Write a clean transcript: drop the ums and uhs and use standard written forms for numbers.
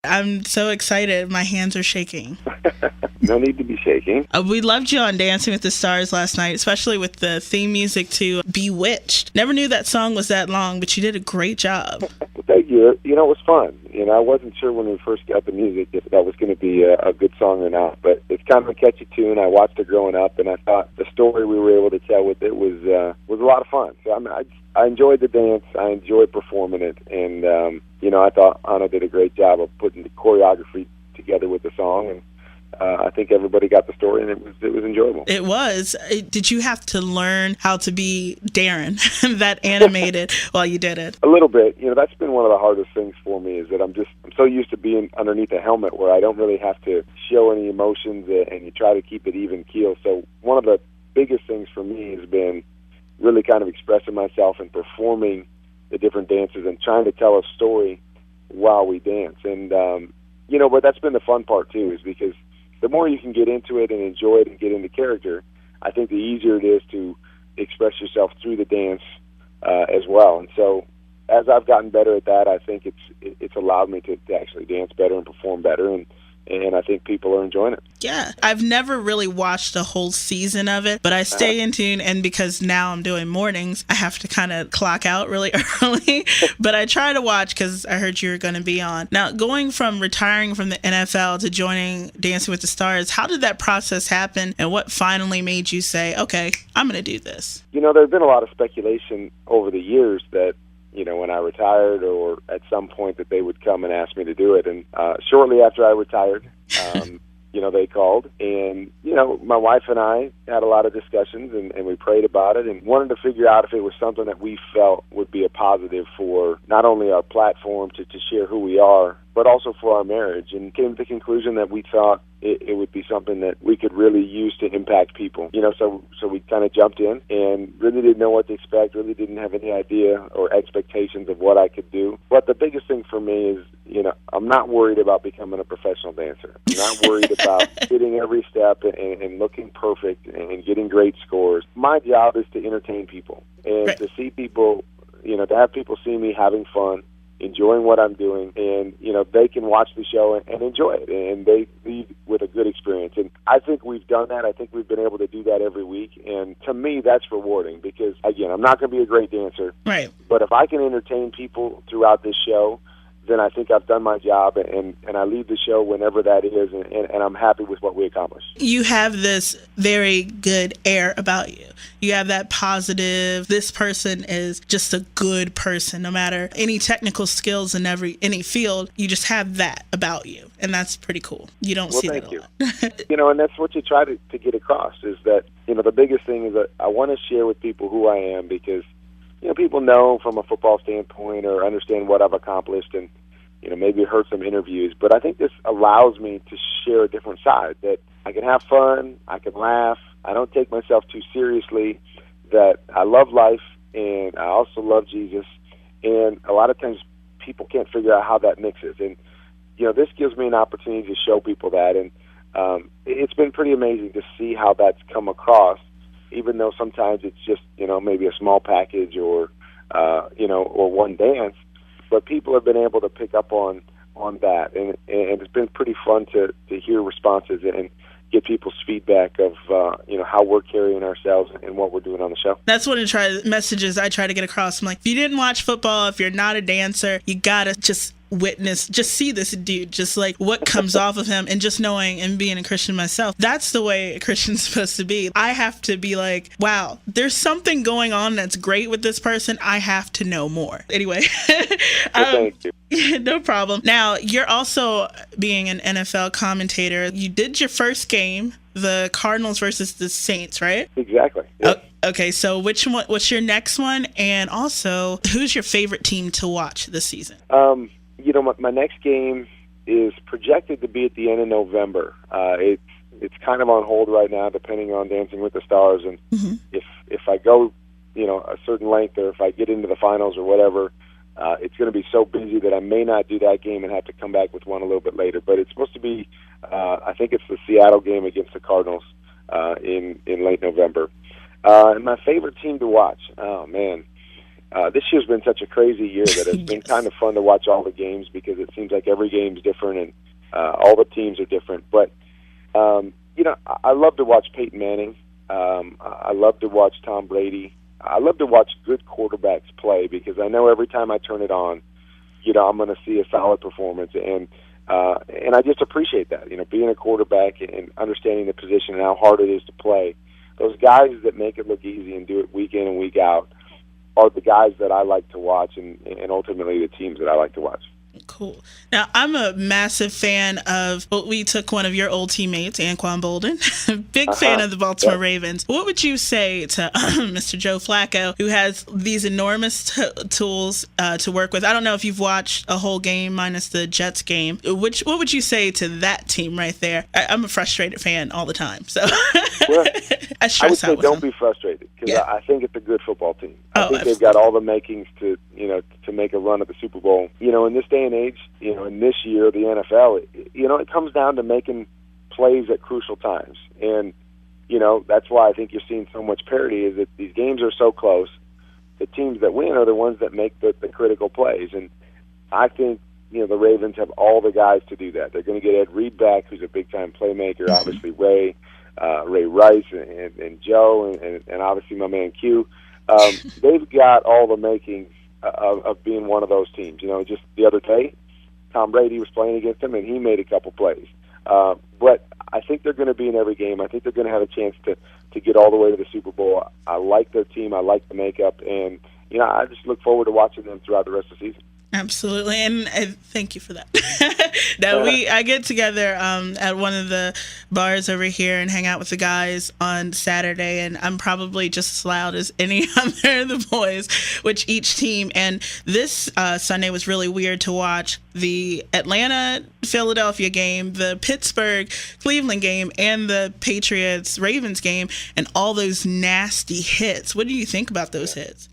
I'm so excited. My hands are shaking. No need to be shaking. We loved you on Dancing with the Stars last night, especially with the theme music to Bewitched. Never knew that song was that long, but you did a great job. Well, thank you. You know, it was fun. I wasn't sure when we first got the music if that was going to be a good song or not, but it's kind of a catchy tune. I watched it growing up, and I thought the story we were able to tell with it was a lot of fun. So I enjoyed the dance. I enjoyed performing it, and I thought Anna did a great job of putting the choreography together with the song, and I think everybody got the story, and it was enjoyable. It was. Did you have to learn how to be Darren, that animated, while you did it? A little bit. That's been one of the hardest things for me, is that I'm so used to being underneath a helmet where I don't really have to show any emotions, and you try to keep it even keel. So one of the biggest things for me has been really kind of expressing myself and performing the different dances and trying to tell a story while we dance. And, but that's been the fun part, too, is because the more you can get into it and enjoy it and get into character, I think the easier it is to express yourself through the dance as well. And so as I've gotten better at that, I think it's allowed me to actually dance better and perform better, and I think people are enjoying it. Yeah. I've never really watched a whole season of it, but I stay in tune, and because now I'm doing mornings, I have to kind of clock out really early, but I try to watch because I heard you were going to be on. Now, going from retiring from the NFL to joining Dancing with the Stars, how did that process happen, and what finally made you say, okay, I'm going to do this? There's been a lot of speculation over the years that when I retired or at some point that they would come and ask me to do it. And shortly after I retired, they called. And, my wife and I had a lot of discussions, and we prayed about it and wanted to figure out if it was something that we felt would be a positive for not only our platform to share who we are, but also for our marriage, and came to the conclusion that we thought it would be something that we could really use to impact people. So we kind of jumped in and really didn't know what to expect, really didn't have any idea or expectations of what I could do. But the biggest thing for me is, I'm not worried about becoming a professional dancer. I'm not worried about hitting every step and looking perfect and getting great scores. My job is to entertain people and to see people, to have people see me having fun, enjoying what I'm doing, and they can watch the show and enjoy it, and they leave with a good experience. And I think we've done that. I think we've been able to do that every week, and to me that's rewarding because, again, I'm not going to be a great dancer, right? But if I can entertain people throughout this show, then I think I've done my job, and I leave the show whenever that is, and I'm happy with what we accomplished. You have this very good air about you. You have that positive, this person is just a good person, no matter any technical skills in any field, you just have that about you, and that's pretty cool. You don't see that a lot. And that's what you try to get across, is that, the biggest thing is that I want to share with people who I am, because people know from a football standpoint or understand what I've accomplished, and maybe heard some interviews, but I think this allows me to share a different side, that I can have fun, I can laugh, I don't take myself too seriously, that I love life, and I also love Jesus, and a lot of times people can't figure out how that mixes, and this gives me an opportunity to show people that, and it's been pretty amazing to see how that's come across, even though sometimes it's just, maybe a small package or one dance, but people have been able to pick up on that, and it's been pretty fun to hear responses and get people's feedback of how we're carrying ourselves and what we're doing on the show. That's one of the messages I try to get across. I'm like, if you didn't watch football, if you're not a dancer, you gotta just see this dude, just like what comes off of him, and just knowing and being a Christian myself, that's the way a Christian's supposed to be. I have to be like, wow, there's something going on that's great with this person. I have to know more. Anyway, thank you. No problem. Now, you're also being an NFL commentator. You did your first game, the Cardinals versus the Saints, right? Exactly. Yep. Okay, so what's your next one? And also, who's your favorite team to watch this season? My next game is projected to be at the end of November. It's kind of on hold right now, depending on Dancing with the Stars, and if I go, a certain length, or if I get into the finals or whatever, it's going to be so busy that I may not do that game and have to come back with one a little bit later. But it's supposed to be, I think it's the Seattle game against the Cardinals in late November. And my favorite team to watch, oh man, this year's been such a crazy year that it's been kind of fun to watch all the games because it seems like every game's different and all the teams are different. But, I love to watch Peyton Manning. I love to watch Tom Brady. I love to watch good quarterbacks play because I know every time I turn it on, I'm going to see a solid performance. And I just appreciate that, being a quarterback and understanding the position and how hard it is to play. Those guys that make it look easy and do it week in and week out are the guys that I like to watch and ultimately the teams that I like to watch. Cool. Now, I'm a massive fan of, we took one of your old teammates, Anquan Bolden, big fan of the Baltimore Ravens. What would you say to Mr. Joe Flacco, who has these enormous tools to work with? I don't know if you've watched a whole game minus the Jets game. What would you say to that team right there? I'm a frustrated fan all the time, so well, I would say don't be frustrated because I think it's a good football team. I think they've got all the makings to make a run at the Super Bowl. In this day and age, in this year, the NFL, it comes down to making plays at crucial times. And, that's why I think you're seeing so much parity is that these games are so close. The teams that win are the ones that make the critical plays. And I think, the Ravens have all the guys to do that. They're going to get Ed Reed back, who's a big-time playmaker, obviously Ray Rice and Joe and obviously my man Q. They've got all the makings of being one of those teams. Just the other day, Tom Brady was playing against them, and he made a couple plays. But I think they're going to be in every game. I think they're going to have a chance to get all the way to the Super Bowl. I like their team. I like the makeup. And, I just look forward to watching them throughout the rest of the season. Absolutely, and thank you for that. Now I get together at one of the bars over here and hang out with the guys on Saturday, and I'm probably just as loud as any other of the boys, which each team. And this Sunday was really weird to watch the Atlanta-Philadelphia game, the Pittsburgh-Cleveland game, and the Patriots-Ravens game, and all those nasty hits. What do you think about those hits?